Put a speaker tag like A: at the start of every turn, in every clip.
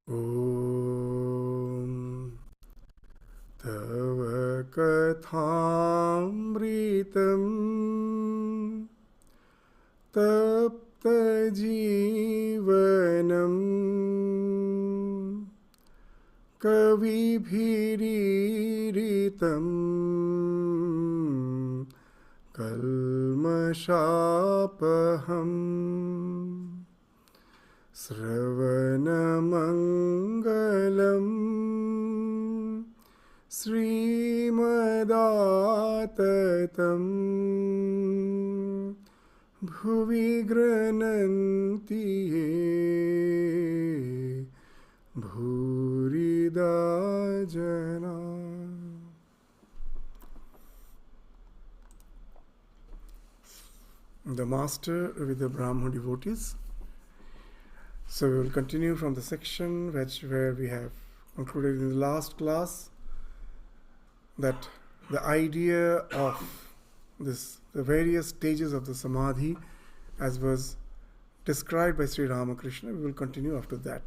A: Om Tava Kathamritam Tapta Jeevanam Kavibhiriritam Kalmashapaham Sravanamangalam Srimadaatatam Bhuvi Grananti Ye Bhurida Jana. The Master with the Brahmo devotees. So we will continue from the section where we have concluded in the last class that the idea of the various stages of the Samadhi as was described by Sri Ramakrishna, we will continue after that.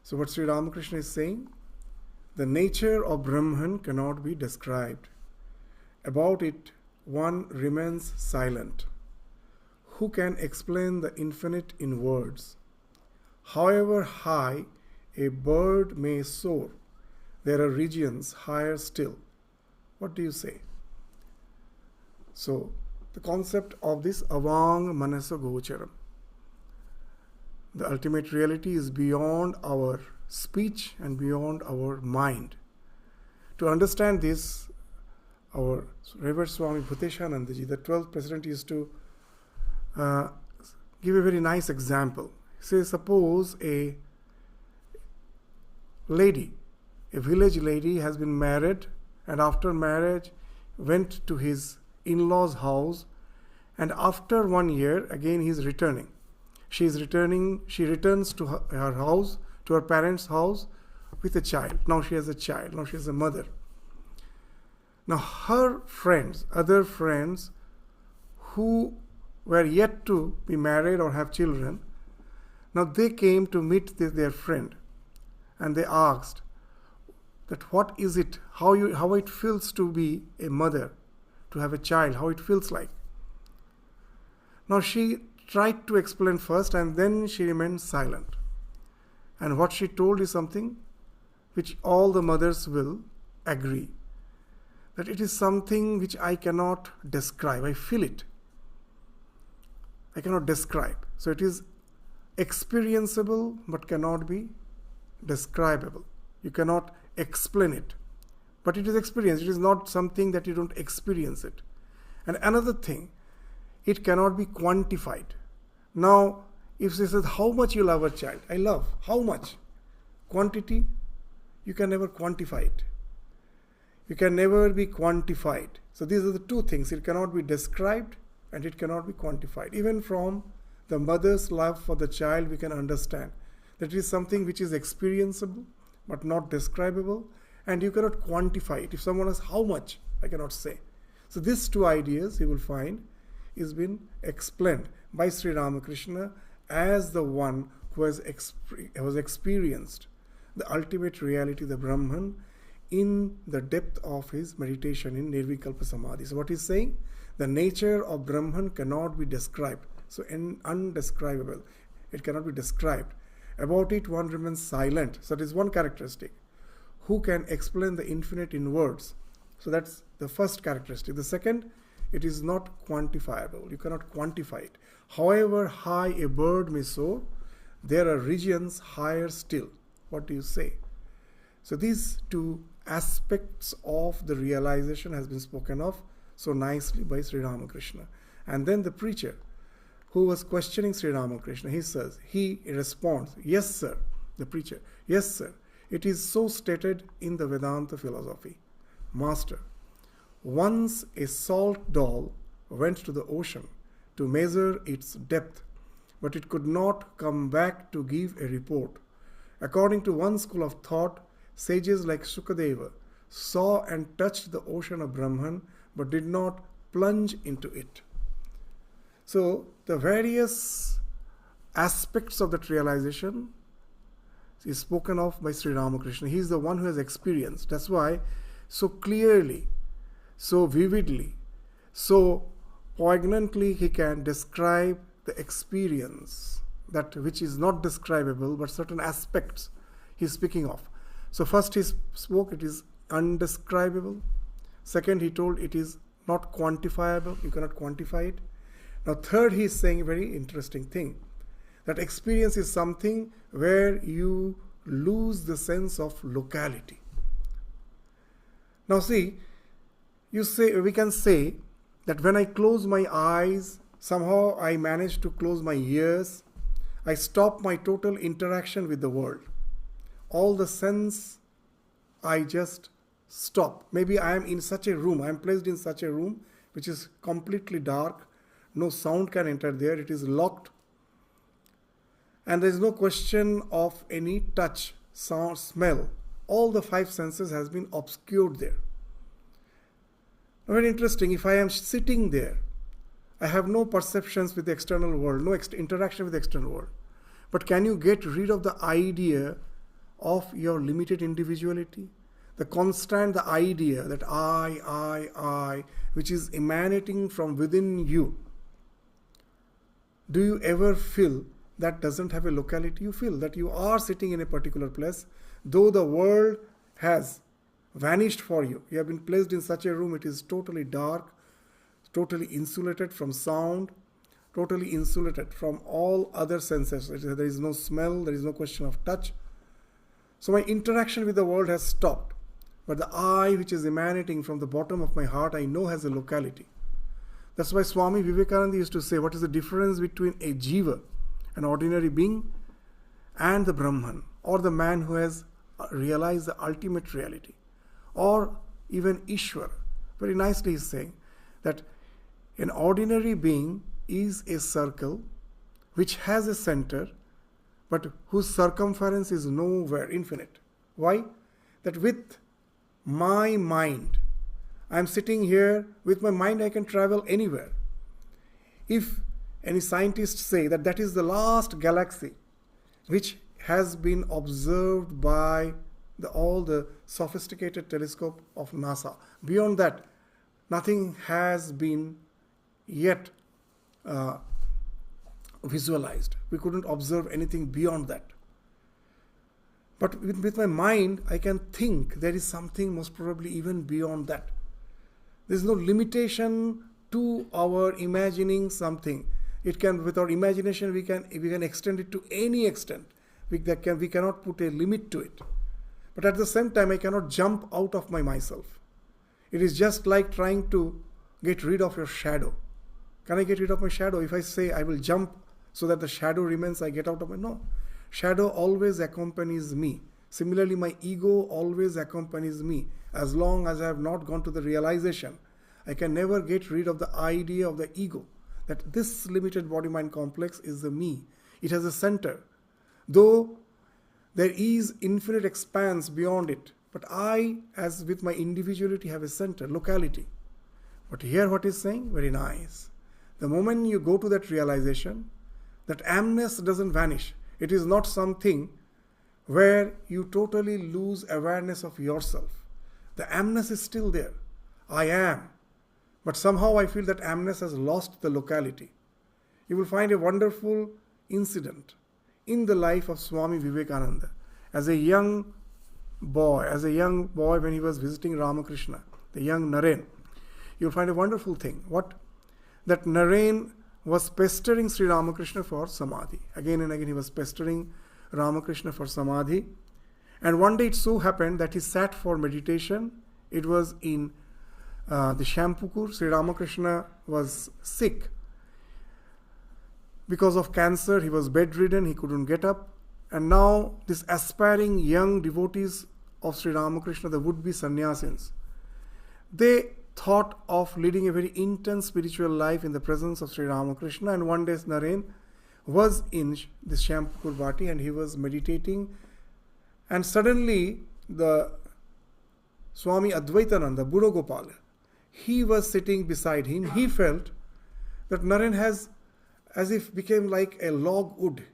A: So what Sri Ramakrishna is saying, the nature of Brahman cannot be described. About it, one remains silent. Who can explain the infinite in words? However high a bird may soar, there are regions higher still. What do you say? So, the concept of this avang manasa gocharam. The ultimate reality is beyond our speech and beyond our mind. To understand this, our Revered Swami Bhuteshanandaji, the 12th president, used to give a very nice example. Say, suppose a lady, a village lady has been married and after marriage went to his in-laws' house, and after 1 year again he is returning. She returns to her house, to her parents' house with a child. Now she has a child, now she has a mother. Now her friends, other friends who were yet to be married or have children, now they came to meet their friend and they asked that what is it, how it feels to be a mother, to have a child, how it feels like. Now she tried to explain first and then she remained silent. And what she told is something which all the mothers will agree, that it is something which I cannot describe. I feel it. I cannot describe. So it is experienceable but cannot be describable. You cannot explain it. But it is experienced. It is not something that you don't experience it. And another thing, it cannot be quantified. Now, if she says, how much you love a child? I love. How much? Quantity, you can never quantify it. You can never be quantified. So these are the two things. It cannot be described and it cannot be quantified. Even from the mother's love for the child, we can understand that it is something which is experienceable but not describable, and you cannot quantify it. If someone asks how much, I cannot say. So these two ideas you will find is been explained by Sri Ramakrishna as the one who has experienced the ultimate reality, the Brahman, in the depth of his meditation in Nirvikalpa Samadhi. So what he's saying, the nature of Brahman cannot be described. So undescribable. It cannot be described. About it one remains silent. So that is one characteristic. Who can explain the infinite in words? So that's the first characteristic. The second, it is not quantifiable. You cannot quantify it. However high a bird may soar, there are regions higher still. What do you say? So these two aspects of the realization has been spoken of so nicely by Sri Ramakrishna. And then the preacher who was questioning Sri Ramakrishna, he responds, yes sir, the preacher, yes sir, it is so stated in the Vedanta philosophy. Master, once a salt doll went to the ocean to measure its depth, but it could not come back to give a report. According to one school of thought, sages like Sukadeva saw and touched the ocean of Brahman but did not plunge into it. So the various aspects of that realization is spoken of by Sri Ramakrishna. He is the one who has experienced. That's why so clearly, so vividly, so poignantly he can describe the experience, that which is not describable, but certain aspects he is speaking of. So first he spoke, it is undescribable. Second, he told it is not quantifiable, you cannot quantify it. Now third, he is saying a very interesting thing, that experience is something where you lose the sense of locality. Now see, we can say that when I close my eyes, somehow I manage to close my ears, I stop my total interaction with the world. All the sense, I just stop. Maybe I am in such a room, I am placed in such a room which is completely dark, no sound can enter there, it is locked, and there is no question of any touch, sound, smell. All the five senses has been obscured there. Very interesting, if I am sitting there, I have no perceptions with the external world, no interaction with the external world. But can you get rid of the idea of your limited individuality? The constant, the idea that I, which is emanating from within you. Do you ever feel that doesn't have a locality? You feel that you are sitting in a particular place, though the world has vanished for you. You have been placed in such a room, it is totally dark, totally insulated from sound, totally insulated from all other senses. There is no smell, there is no question of touch. So my interaction with the world has stopped. But the I, which is emanating from the bottom of my heart, I know has a locality. That's why Swami Vivekananda used to say, what is the difference between a jiva, an ordinary being, and the Brahman, or the man who has realized the ultimate reality, or even Ishwar. Very nicely he is saying that an ordinary being is a circle which has a center, but whose circumference is nowhere, infinite. Why? That with my mind, I am sitting here, with my mind I can travel anywhere. If any scientists say that that is the last galaxy which has been observed by all the sophisticated telescope of NASA, beyond that, nothing has been yet visualized. We couldn't observe anything beyond that. But with my mind, I can think there is something most probably even beyond that. There is no limitation to our imagining something. It can, with our imagination, we can extend it to any extent. We cannot put a limit to it. But at the same time, I cannot jump out of myself. It is just like trying to get rid of your shadow. Can I get rid of my shadow? If I say I will jump so that the shadow remains, I get out of my... No. Shadow always accompanies me. Similarly, my ego always accompanies me. As long as I have not gone to the realization, I can never get rid of the idea of the ego, that this limited body-mind complex is the me. It has a center. Though there is infinite expanse beyond it, but I, as with my individuality, have a center, locality. But here what is saying? Very nice. The moment you go to that realization, that amness doesn't vanish. It is not something where you totally lose awareness of yourself. The amness is still there. I am. But somehow I feel that amness has lost the locality. You will find a wonderful incident in the life of Swami Vivekananda. As a young boy when he was visiting Ramakrishna, the young Naren, you will find a wonderful thing. What? That Naren was pestering Sri Ramakrishna for samadhi. Again and again he was pestering Ramakrishna for samadhi. And one day it so happened that he sat for meditation. It was in the Shampukur. Sri Ramakrishna was sick. Because of cancer, he was bedridden, he couldn't get up. And now this aspiring young devotees of Sri Ramakrishna, the would-be sannyasins, they thought of leading a very intense spiritual life in the presence of Sri Ramakrishna. And one day Naren was in this Shampukur Vati and he was meditating. And suddenly the Swami Advaitananda, Buddha Gopala, he was sitting beside him. He felt that Naren as if became like a log wood.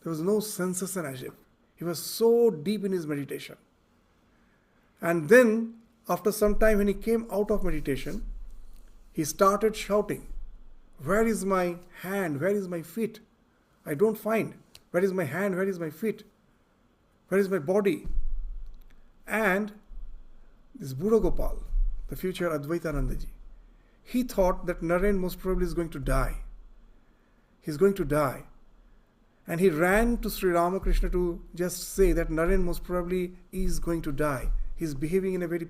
A: There was no sensation as if. He was so deep in his meditation. And then, after some time, when he came out of meditation, he started shouting, "Where is my hand? Where is my feet? I don't find. Where is my hand? Where is my feet? Where is my body?" And this Buddha Gopal, the future Advaitanandaji, he thought that Naren most probably is going to die. He's going to die. And he ran to Sri Ramakrishna to just say that Naren most probably is going to die. He's behaving in a very